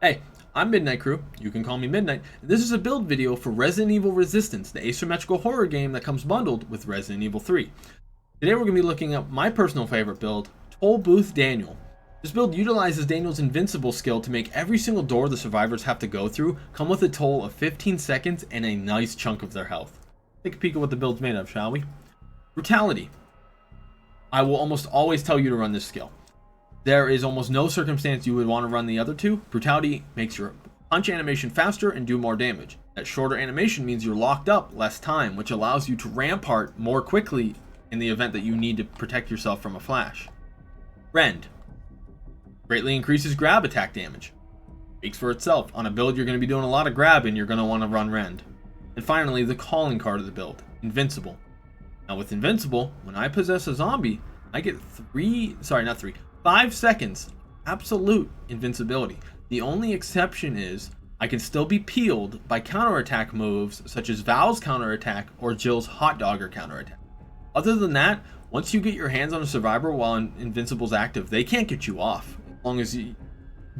Hey, I'm Midnight Crew, you can call me Midnight, and this is a build video for Resident Evil Resistance, the asymmetrical horror game that comes bundled with Resident Evil 3. Today we're going to be looking at my personal favorite build, Toll Booth Daniel. This build utilizes Daniel's invincible skill to make every single door the survivors have to go through come with a toll of 15 seconds and a nice chunk of their health. Take a peek at what the build's made of, shall we? Brutality. I will almost always tell you to run this skill. There is almost no circumstance you would want to run the other two. Brutality makes your punch animation faster and do more damage. That shorter animation means you're locked up less time, which allows you to rampart more quickly in the event that you need to protect yourself from a flash. Rend. Greatly increases grab attack damage. Speaks for itself. On a build you're going to be doing a lot of grabbing, you're going to want to run Rend. And finally, the calling card of the build, Invincible. Now with Invincible, when I possess a zombie, I get 5 seconds absolute invincibility. The only exception is I can still be peeled by counterattack moves such as Val's counterattack or Jill's hot dogger counterattack. Other than that, once you get your hands on a survivor while Invincible's active, they can't get you off as long as you're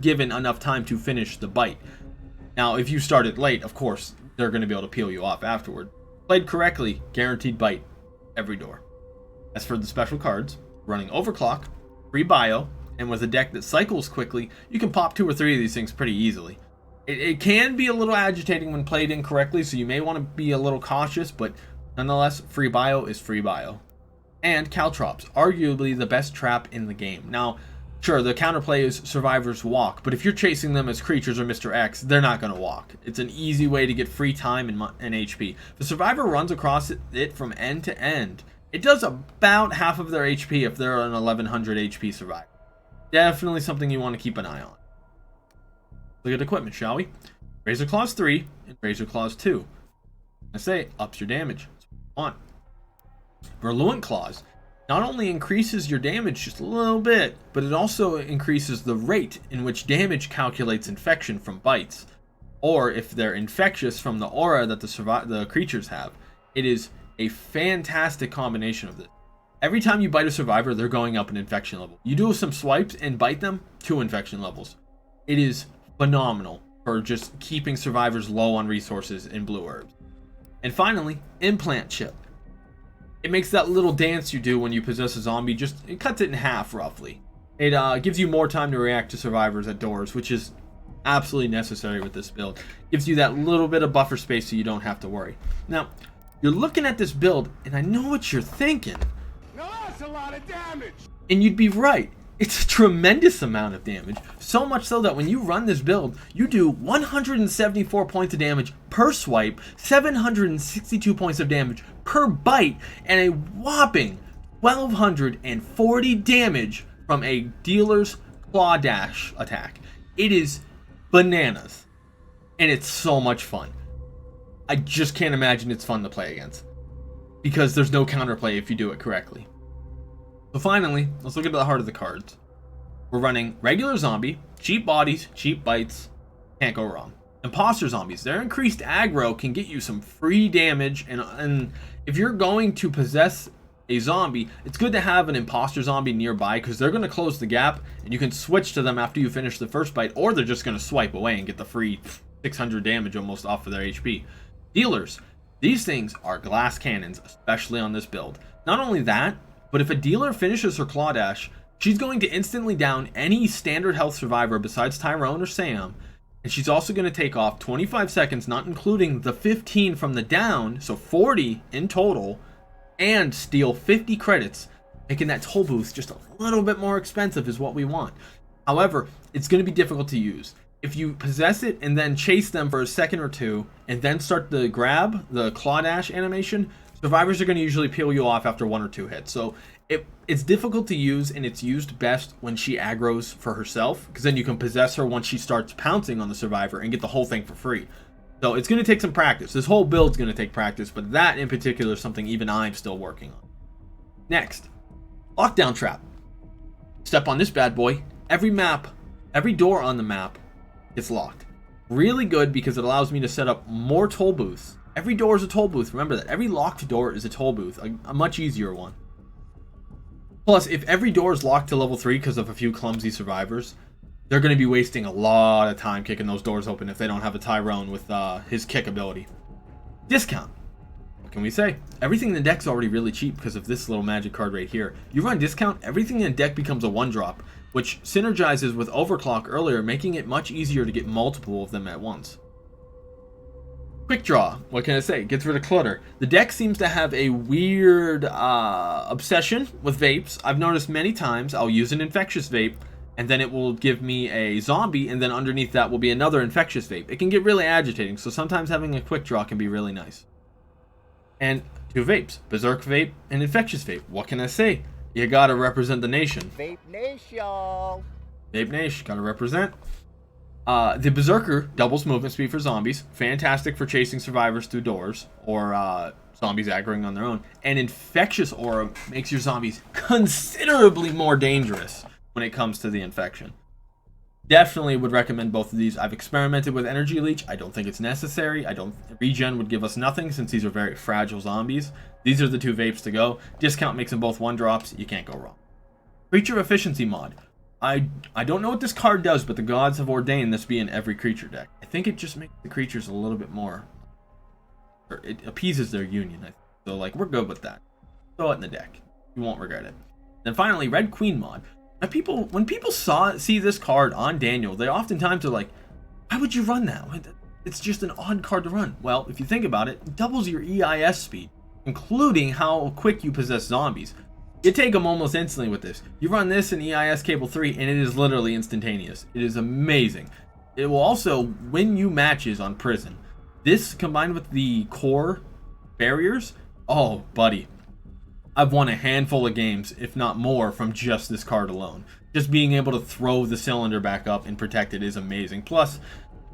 given enough time to finish the bite. Now if you started late, of course they're going to be able to peel you off afterward. Played correctly, guaranteed bite every door. As for the special cards, running Overclock, free bio, and with a deck that cycles quickly, you can pop 2 or 3 of these things pretty easily. It can be a little agitating when played incorrectly, so you may want to be a little cautious, but nonetheless, free bio is free bio. And Caltrops, arguably the best trap in the game. Now, sure, the counterplay is survivors walk, but if you're chasing them as creatures or Mr. X, they're not going to walk. It's an easy way to get free time and HP. If the survivor runs across it from end to end, it does about half of their HP if they're an 1100 HP survivor. Definitely something you want to keep an eye on. Look at equipment, shall we? Razor Claws 3 and Razor Claws 2. I say, ups your damage. That's what you want. Virulent Claws not only increases your damage just a little bit, but it also increases the rate in which damage calculates infection from bites. Or if they're infectious from the aura that the creatures have. It is a fantastic combination of this. Every time you bite a survivor, they're going up an infection level. You do some swipes and bite them, 2 infection levels. It is phenomenal for just keeping survivors low on resources in blue herbs. And finally, Implant Chip. It makes that little dance you do when you possess a zombie, it cuts it in half roughly. It gives you more time to react to survivors at doors, which is absolutely necessary with this build. Gives you that little bit of buffer space so you don't have to worry. Now, you're looking at this build, and I know what you're thinking. No, that's a lot of damage. And you'd be right. It's a tremendous amount of damage. So much so that when you run this build, you do 174 points of damage per swipe, 762 points of damage per bite, and a whopping 1240 damage from a dealer's claw dash attack. It is bananas. And it's so much fun. I just can't imagine it's fun to play against, because there's no counterplay if you do it correctly. So finally, let's look at the heart of the cards. We're running regular zombie, cheap bodies, cheap bites, can't go wrong. Imposter zombies, their increased aggro can get you some free damage, and if you're going to possess a zombie, it's good to have an imposter zombie nearby, because they're going to close the gap, and you can switch to them after you finish the first bite, or they're just going to swipe away and get the free 600 damage almost off of their HP. Dealers, these things are glass cannons, especially on this build. Not only that, but if a dealer finishes her claw dash, she's going to instantly down any standard health survivor besides Tyrone or Sam, and she's also going to take off 25 seconds, not including the 15 from the down, so 40 in total, and steal 50 credits, making that toll booth just a little bit more expensive is what we want. However, it's going to be difficult to use. If you possess it and then chase them for a second or two, and then start the grab, the claw dash animation, survivors are going to usually peel you off after 1 or 2 hits. So it's difficult to use, and it's used best when she aggroes for herself, because then you can possess her once she starts pouncing on the survivor and get the whole thing for free. So it's going to take some practice. This whole build's going to take practice, but that in particular is something even I'm still working on. Next, Lockdown Trap. Step on this bad boy, every door on the map gets locked. Really good because it allows me to set up more toll booths. Every door is a toll booth. Remember that. Every locked door is a toll booth. A much easier one. Plus, if every door is locked to level 3 because of a few clumsy survivors, they're going to be wasting a lot of time kicking those doors open if they don't have a Tyrone with his kick ability. Discount. What can we say? Everything in the deck's already really cheap because of this little magic card right here. You run discount, everything in the deck becomes a 1-drop, which synergizes with Overclock earlier, making it much easier to get multiple of them at once. Quick Draw. What can I say? Gets rid of clutter. The deck seems to have a weird obsession with vapes. I've noticed many times I'll use an infectious vape, and then it will give me a zombie, and then underneath that will be another infectious vape. It can get really agitating, so sometimes having a quick draw can be really nice. And 2 vapes, Berserk Vape and Infectious Vape. What can I say? You gotta represent the nation. Vape Nation! Vape Nation, gotta represent. The Berserker doubles movement speed for zombies. Fantastic for chasing survivors through doors, or zombies aggroing on their own. And Infectious Aura makes your zombies considerably more dangerous when it comes to the infection. Definitely would recommend both of these. I've experimented with Energy Leech. I don't think it's necessary. Regen would give us nothing since these are very fragile zombies. These are the 2 vapes to go. Discount makes them both 1-drops. You can't go wrong. Creature Efficiency mod. I don't know what this card does, but the gods have ordained this be in every creature deck. I think it just makes the creatures a little bit more, or it appeases their union. I think. So like, we're good with that. Throw it in the deck. You won't regret it. Then finally, Red Queen mod. Now when people see this card on Daniel, they oftentimes are like, why would you run that? It's just an odd card to run. Well, if you think about it, it doubles your EIS speed, including how quick you possess zombies. You take them almost instantly with this. You run this in EIS Cable 3, and it is literally instantaneous. It is amazing. It will also win you matches on Prison. This, combined with the core barriers, oh, buddy. I've won a handful of games, if not more, from just this card alone. Just being able to throw the cylinder back up and protect it is amazing. Plus,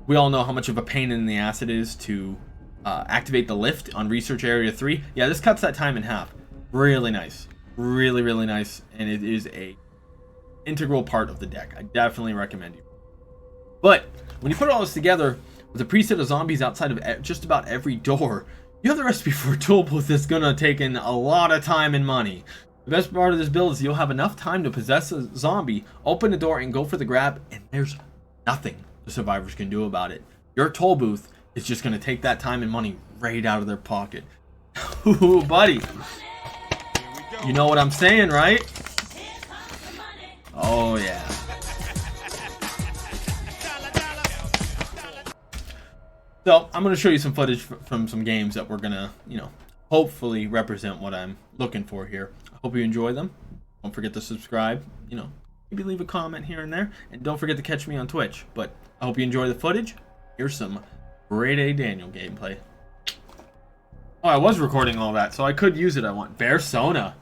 we all know how much of a pain in the ass it is to activate the lift on Research Area 3. Yeah, this cuts that time in half. Really nice. Really, really nice. And it is a integral part of the deck. I definitely recommend you. But when you put all this together with a preset of zombies outside of just about every door, you have the recipe for a tool booth that's gonna take in a lot of time and money. The best part of this build is you'll have enough time to possess a zombie, open the door, and go for the grab, and there's nothing the survivors can do about it. Your toll booth is just gonna take that time and money right out of their pocket. Ooh, buddy. You know what I'm saying, right? Oh, yeah. So, I'm going to show you some footage from some games that we're going to, hopefully represent what I'm looking for here. I hope you enjoy them. Don't forget to subscribe, maybe leave a comment here and there. And don't forget to catch me on Twitch. But I hope you enjoy the footage. Here's some grade A Daniel gameplay. Oh, I was recording all that, so I could use it. I want Bearsona.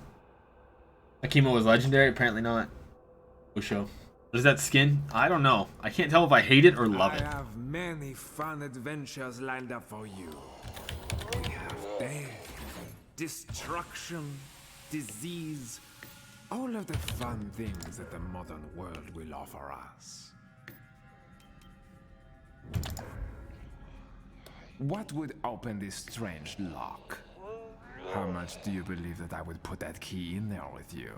Akimo was legendary, apparently not. Usho. What is that skin? I don't know. I can't tell if I hate it or love it. I have many fun adventures lined up for you. We have death, destruction, disease, all of the fun things that the modern world will offer us. What would open this strange lock? How much do you believe that I would put that key in there with you?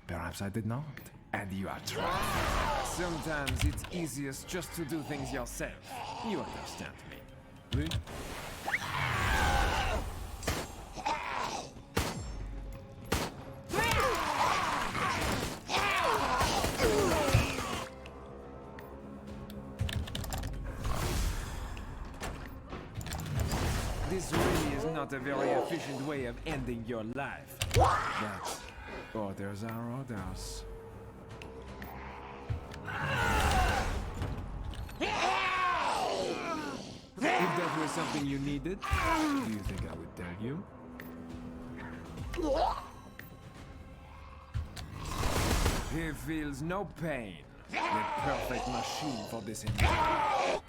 Perhaps I did not, and you are trying. Sometimes it's easiest just to do things yourself. You understand me? Oui? This really is not a very efficient way of ending your life. But orders are orders. If that was something you needed, do you think I would tell you? He feels no pain. The perfect machine for this endeavor.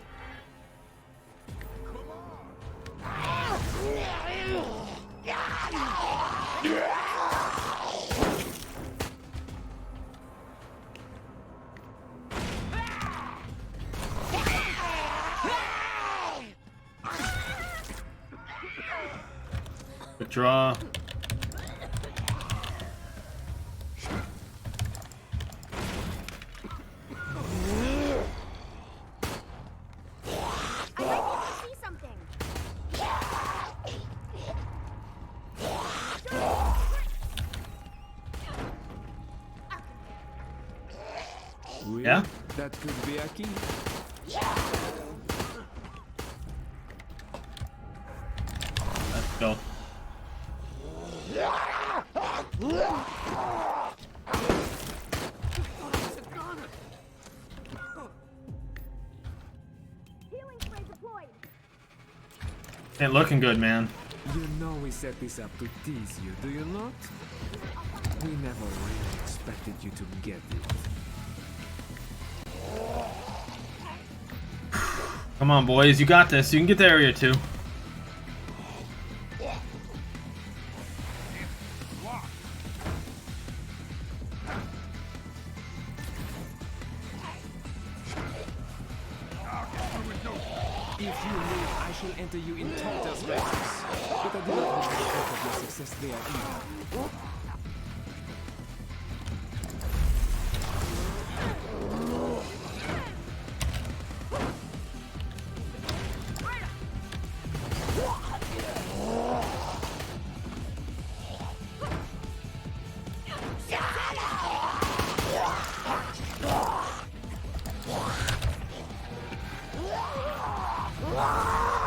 Good draw. Yeah? That could be a key. Let's go. Ain't looking good, man. You know we set this up to tease you, do you not? We never really expected you to get it. Come on, boys. You got this. You can get to area 2. If you live, I shall enter you in Tortoise races. But I do not want to hope of your success there either.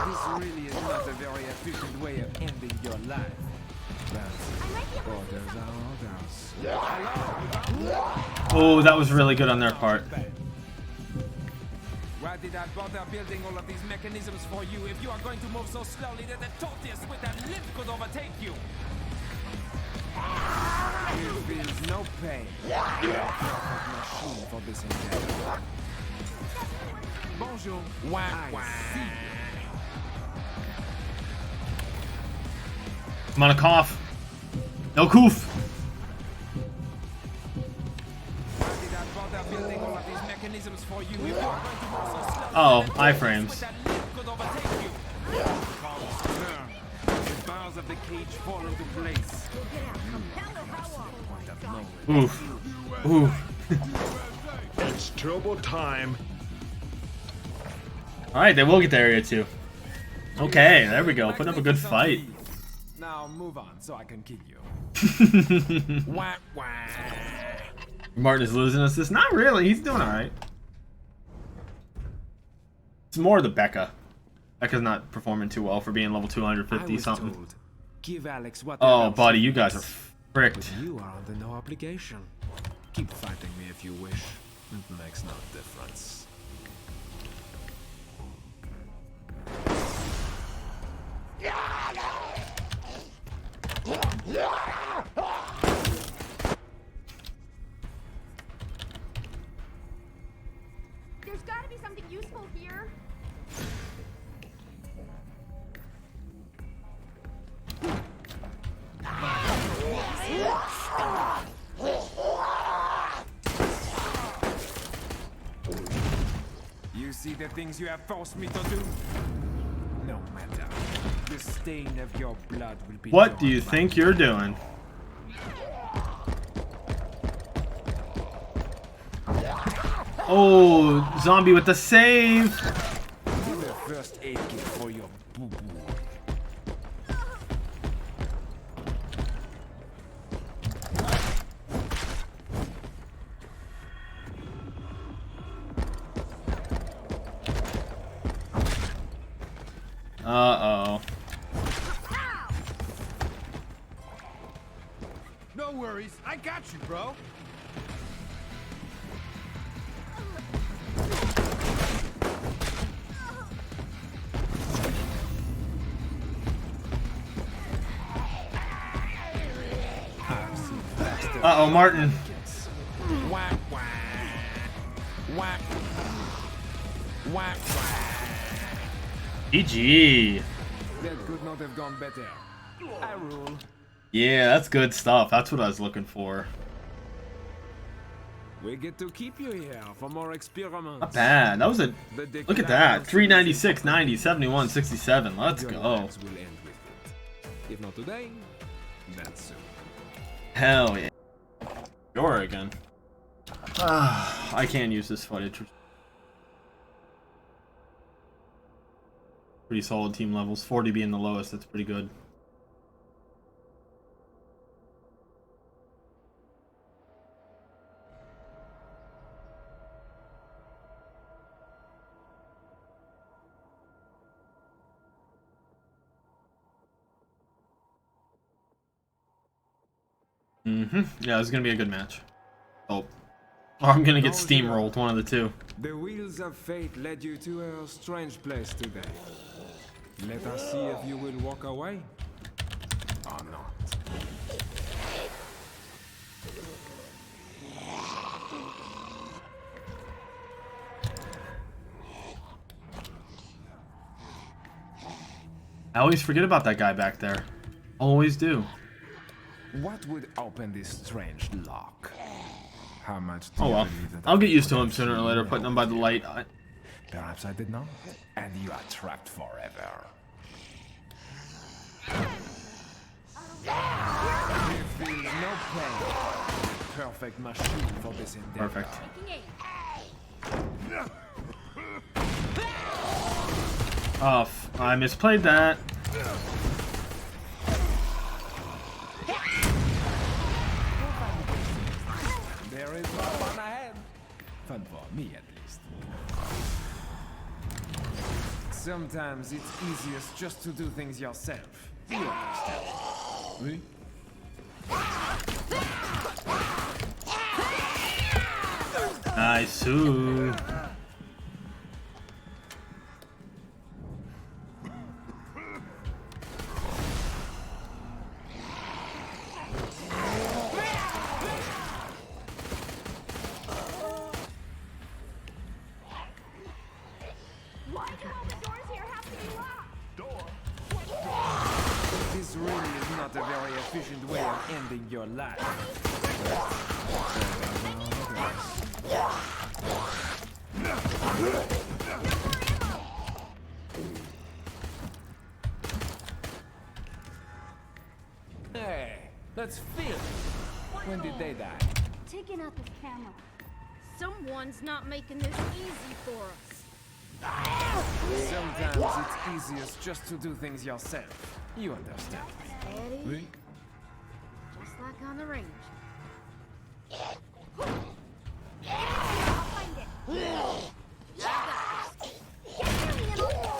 This really is not a very efficient way of ending your life. But orders are orders. Oh, that was really good on their part. Why did I bother building all of these mechanisms for you if you are going to move so slowly that the tortoise with a limp could overtake you? You feel no pain. You are a perfect machine for this endeavor. Bonjour. I see. I'm on a cough. No coof. Why did I bother building all of these mechanisms for you if you are going to move so slowly? Oh, that the iframes. tortoise with a limp could overtake you? The bars of the cage fall into place. Oof. Oof. It's turbo time. Alright, they will get to area 2. Okay, there we go. Putting up a good fight. Now move on so I can kill you. Wah, wah. Martin is losing us this. Not really. He's doing alright. It's more the Becca. Becca's not performing too well for being level 250 something. Told, give Alex what Oh, buddy, you guys are fricked. You are under no obligation. Keep fighting me if you wish. It makes no difference. There's gotta be something useful here. You see the things you have forced me to do? No matter. The stain of your blood will be. What do you think you're doing? Oh, zombie with the save. Do the first aid kit for your boo-boo. Uh-oh. No worries, I got you, bro. Uh-oh, Martin. Whack, whack. Whack. Whack, whack. GG. That could not have gone better. I rule. Yeah, that's good stuff. That's what I was looking for. We get to keep you here for more experiments. Not bad. That was a... Look at that. 396, 90, 71, 67. Let's Your go. lives will end with it. If not today, then soon. Hell yeah. Sure again. I can't use this footage. Pretty solid team levels. 40 being the lowest. That's pretty good. Yeah, this is gonna be a good match. Oh. Or I'm gonna get steamrolled, one of the two. The wheels of fate led you to a strange place today. Let us see if you will walk away or not. I always forget about that guy back there. Always do. What would open this strange lock? How much do Oh you well. believe that I'll I get would used to put him that sooner or key later, in putting there him by the with light. you? Perhaps I did not, and you are trapped forever. There feels no pain. Perfect machine for this endeavor. Perfect. Oh, I misplayed that. There is no one ahead. Fun for me, at least. Sometimes it's easiest just to do things yourself. You understand? Oui? Nice. Why do all the doors here have to be locked? This really is not a very efficient way of ending your life. Hey, let's film. When did they die? Taking out the camera. Someone's not making this easy for us. Sometimes it's easiest just to do things yourself. You understand? Steady, Oui? just like on the range. I'll find it. I got this. Get me, little-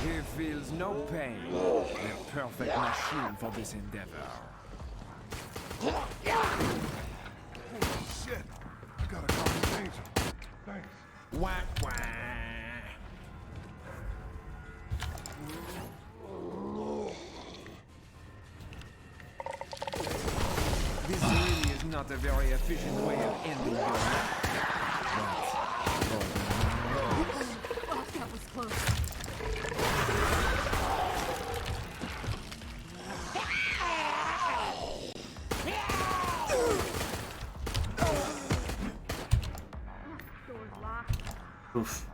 He feels no pain. The perfect machine for this endeavor. Shit. I gotta call the danger. Thanks. Whack whack. This really is not a very efficient way of ending your life. Oh, that was close. Door's locked. Oof.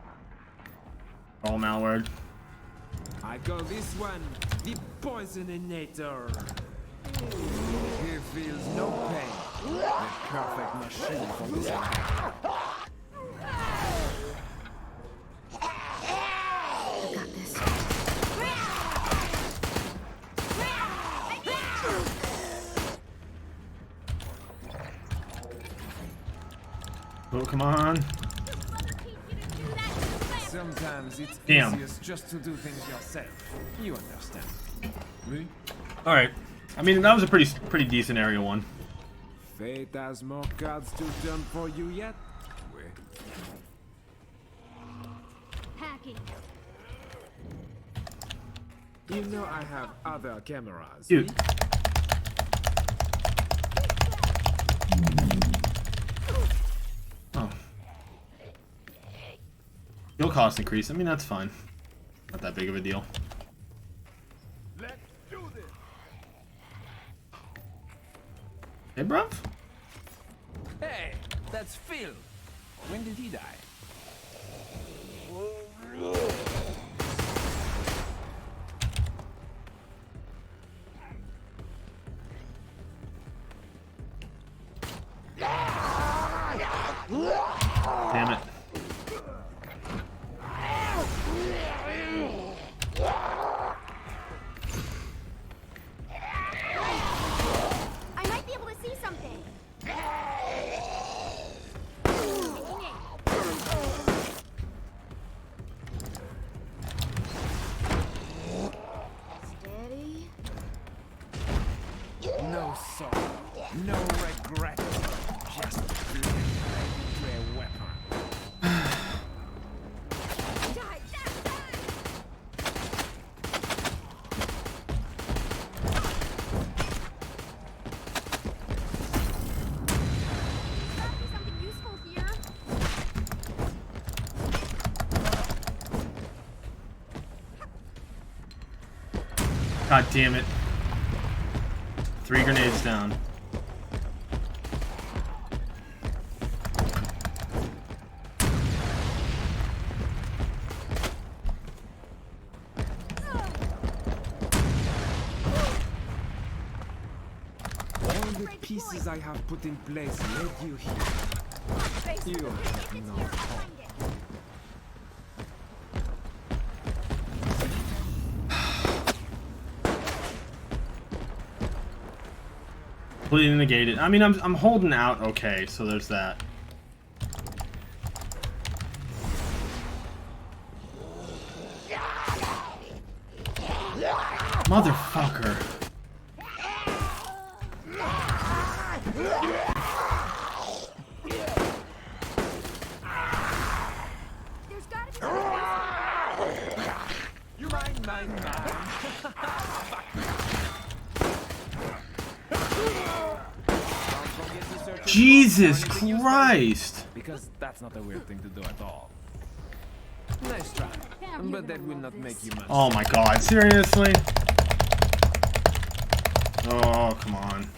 All malware. I call this one the Poisoninator. He feels no pain. The perfect machine for this endeavor. I got this. Oh, come on. Sometimes it's Damn. easiest just to do things yourself. You understand? Oui? All right. I mean, that was a pretty decent area one. Fate has more cards to jump for you yet? Oui. Hacking. You know I have other cameras. Dude. Oh. Fuel cost increase. I mean, that's fine. Not that big of a deal. Let's do this. Hey, bruv. Hey, that's Phil. When did he die? Damn it. I might be able to see something. No sorrow, no regret, just blood into a weapon. Die, die, die! Gotta be something useful here. God damn it. 3 grenades down. All the pieces I have put in place led you here. You have no hope. Completely negated. I mean, I'm holding out okay, so there's that. Motherfucker. There's gotta be something You mine. Jesus Christ. Because that's not a weird thing to do at all. Nice try, but that will not make you much. Oh my god, seriously? Oh, come on.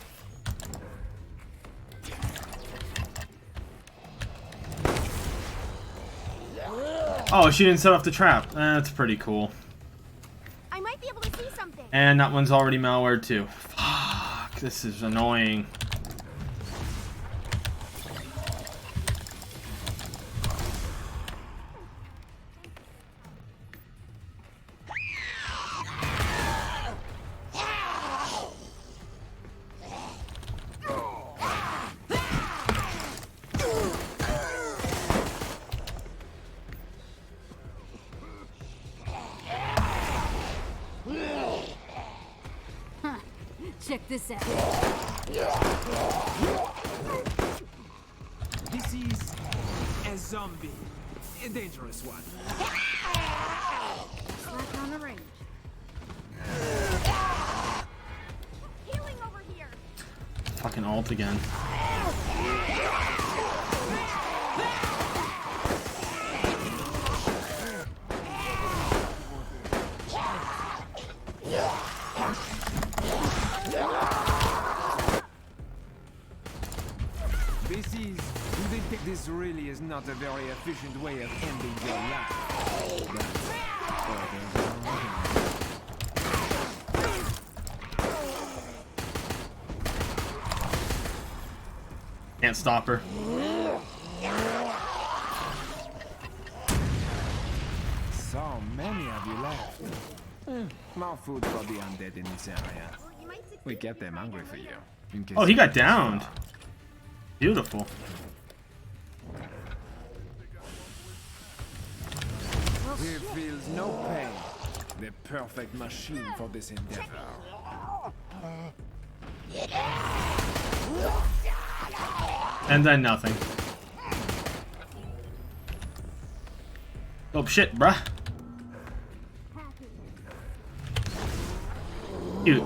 Oh, she didn't set off the trap. That's pretty cool. I might be able to see something. And that one's already malware too. Fuck, this is annoying. Check this out. This is a zombie. A dangerous one. Slack on the range. Healing over here. Fucking ult again. This really is not a very efficient way of ending your life. Can't stop her. So many of you left. More food for the undead in this area. Well, you might succeed We kept if you them find hungry out for you. later. In case Oh, he you got want downed. some. Beautiful. He feels no pain. The perfect machine for this endeavor. And then nothing. Oh shit, bruh. Cute.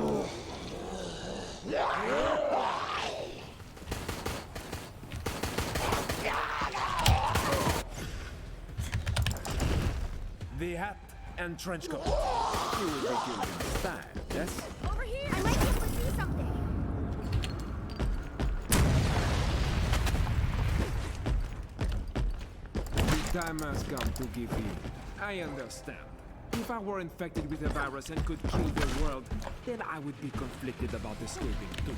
The hat and trench coat. You will be killed in style, yes? Over here. I might be able to see something. The time has come to give in. I understand. If I were infected with a virus and could kill the world, then I would be conflicted about escaping too.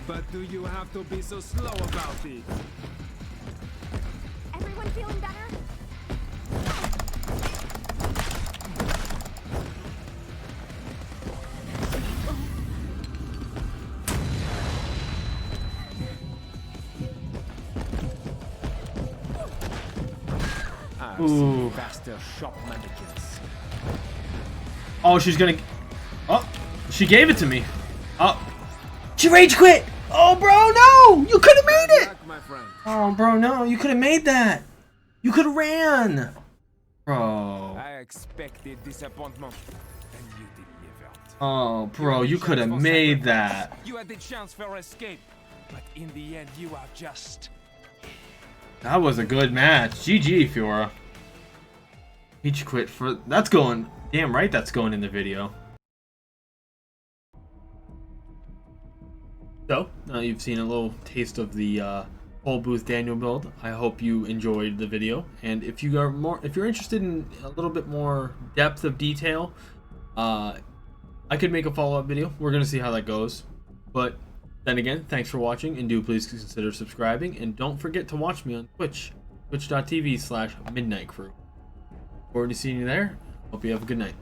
But do you have to be so slow about it? Everyone feeling better? Ooh. Faster shop mannequins. Oh, she's gonna. Oh, she gave it to me. Oh, She rage quit! Oh, bro, no! You could have made it! Luck, my friend. Oh, bro, no. You could have made that. You could have ran. Bro. I expected disappointment, and you delivered. Oh, bro, you could have made that. You had the chance for escape, but in the end, you are just. That was a good match. GG, Fiora. Rage quit for... That's going... Damn right that's going in the video. So, now you've seen a little taste of the whole booth Daniel build. I hope you enjoyed the video, and if you're interested in a little bit more depth of detail, I could make a follow-up video. We're gonna see how that goes. But then again, thanks for watching, and do please consider subscribing, and don't forget to watch me on Twitch, twitch.tv/midnightcrew. Forward to seeing you there. Hope you have a good night.